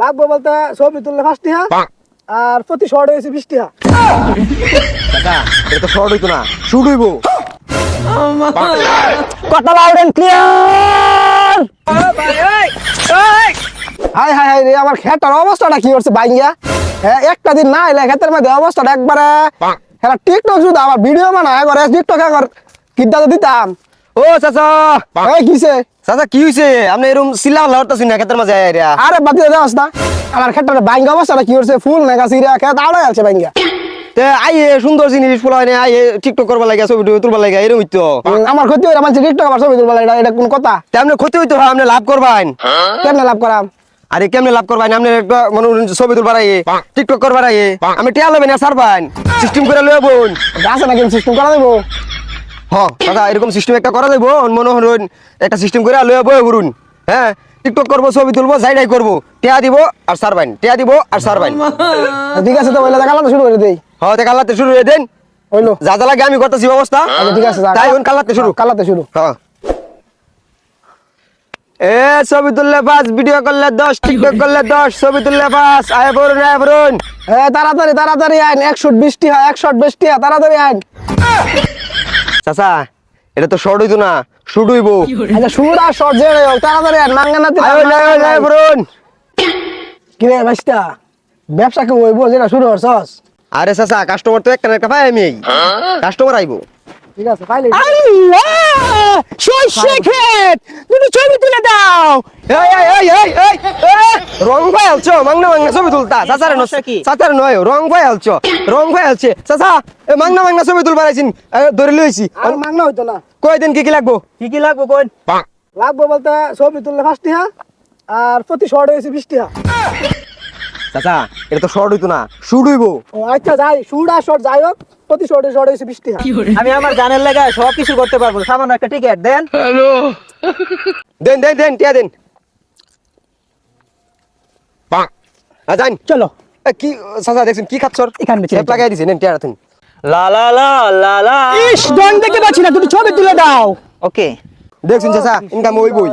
লাগবে বলতে ছবি তুললে 5 টাকা আর প্রতি শর্ট হয়েছে 20 টাকা। কাকা এটা তো শর্ট হইতো না, শুট হইবো। কথা loud and clear. Hi hi hi রে, আমার খেটার অবস্থাটা কি হচ্ছে বাইঙ্গা। হ্যাঁ একটা দিন না এলে খেতের মধ্যে অবস্থাটা একবারে। হ্যাঁ টিকটক শুধু আমার ভিডিও বানায় করে, টিকটক একবার কিদ্দা তো দিতাম। ও চাচা, এই কিসে? চাচা কি হইছে? আপনি এরকম চিল্লা লড়তাছেন না ক্ষেতের মাঝে আইরা। আরে বাদ দিয়ে দেওয়াস না, আমার খেটার বাইঙ্গা অবস্থাটা কি হচ্ছে, ফুল না গাছ ইরা খেত আড়াই আছে বাইঙ্গা। তে আইয়ে সুন্দর জিনিস ফুলাই না, আইয়ে টিকটক করবার লাগে, ছবি তুলবার লাগে, এরকম হইতো। আমার ক্ষতি হইরা মানুষ টিকটক আবার ছবি তুলবা লাগে, এটা কোন কথা? তেমনি ক্ষতি হইতো, আপনি লাভ করবেন। কেমনে লাভ করাম? আরে কেমনে লাভ করবেন? আপনি একটা মনে ছবি তুলবার আইয়ে, টিকটক করবার আইয়ে, আমি টিয়া লবেন আর ছাড়বেন, সিস্টেম করে লয়ে বোন। গাছে নাকি সিস্টেম করা দেবো? হ্যাঁ দাদা, এরকম সিস্টেম একটা করা যাইব। মনে হন একটা সিস্টেম করে লয়ে বয়ে ঘুরুন। হ্যাঁ টিকটক করবো, ছবি তুলবো, যাইডাই করবো, টিয়া দিব আর ছাড়বেন, টিয়া দিব আর ছাড়বেন। ঠিক আছে, তো বলে কালাতে শুরু করে দেই। হ্যাঁ তে কালাতে শুরু হয়ে দেন। হইলো, যা যা লাগে আমি করতেছি ব্যবস্থা। আচ্ছা ঠিক আছে, তাই হন কালাতে শুরু। কালাতে শুরু। হ্যাঁ এ ছবি তুললে 5, ভিডিও করলে 10, টিকটক করলে 10, ছবি তুললে 5। আয় বরুন, আয় বরুন। তাড়াতাড়ি তাড়াতাড়ি আইন, 120 টাকা, 120 টাকা, তাড়াতাড়ি আইন। চাচা এটা তো শর্ট হইতো না, শুট হইবো। আচ্ছা শুরু আর শর্ট যে হোক, তাড়াতাড়ি আইন, মাঙ্গা না আয় আয় বরুন। কি রে ভাইস্তা, ব্যবসা কি হইবো যেটা শুরু করছস? আরে চাচা কাস্টমার তো একটা না একটা পাই, আমি কাস্টমার আইবো। ঠিক আছে, পাইলে আল্লাহ সর্ষে ক্ষেত, তুমি ছবি তুলে দাও। এই এই এই এই এই রং ভাই আলছো, মাংনা মাংনা ছবি তুলতা। চাচারে সমস্যা কি? চাচারে নয়, রং ভাই আলছো, রং ভাই আলছে। চাচা এ মাংনা মাংনা ছবি তুলবার আইছিন, ধরে লইছি। আর মাংনা হইতো না। কই দিন কি কি লাগবো? কি কি লাগবে কোন? লাগবে বলতে ছবি তুললে 5 টাকা আর প্রতি শর্ট হয়েছে 20 টাকা। চাচা এটা তো শর্ট হইতো না, শুট হইবো। ও আচ্ছা যাই, শুরু আর শর্ট যাই হোক, প্রতি শর্টে শর্ট হয়েছে 20 টাকা। আমি আমার গানের লাগা সব কিছু করতে পারবো, সামান্য একটা টিকেট দেন। দেন দেন দেন, টিয়া দেন। যান চলো কি চাচা দেখছেন কি খাচ্ছর? এখানে বেঁচে টেপ লাগাই দিছে, নেন টিয়া রাখুন। লা লা লা লা লা। ইস ডন দেখতে পাচ্ছি না, তুমি ছবি তুলে দাও। ওকে দেখছেন চাচা ইনকাম হইবই।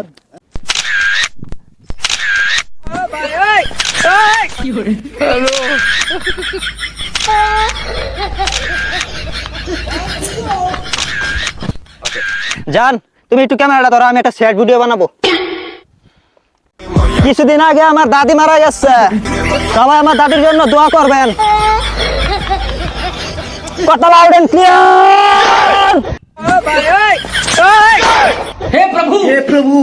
জান, তুমি একটু ক্যামেরাটা ধরো, আমি একটা স্যাড ভিডিও বানাবো। কিছুদিন আগে আমার দাদি মারা গেছে, সবাই আমার দাদির জন্য দোয়া করবেন। কথা লাউড এন্ড ক্লিয়ার। हे प्रभु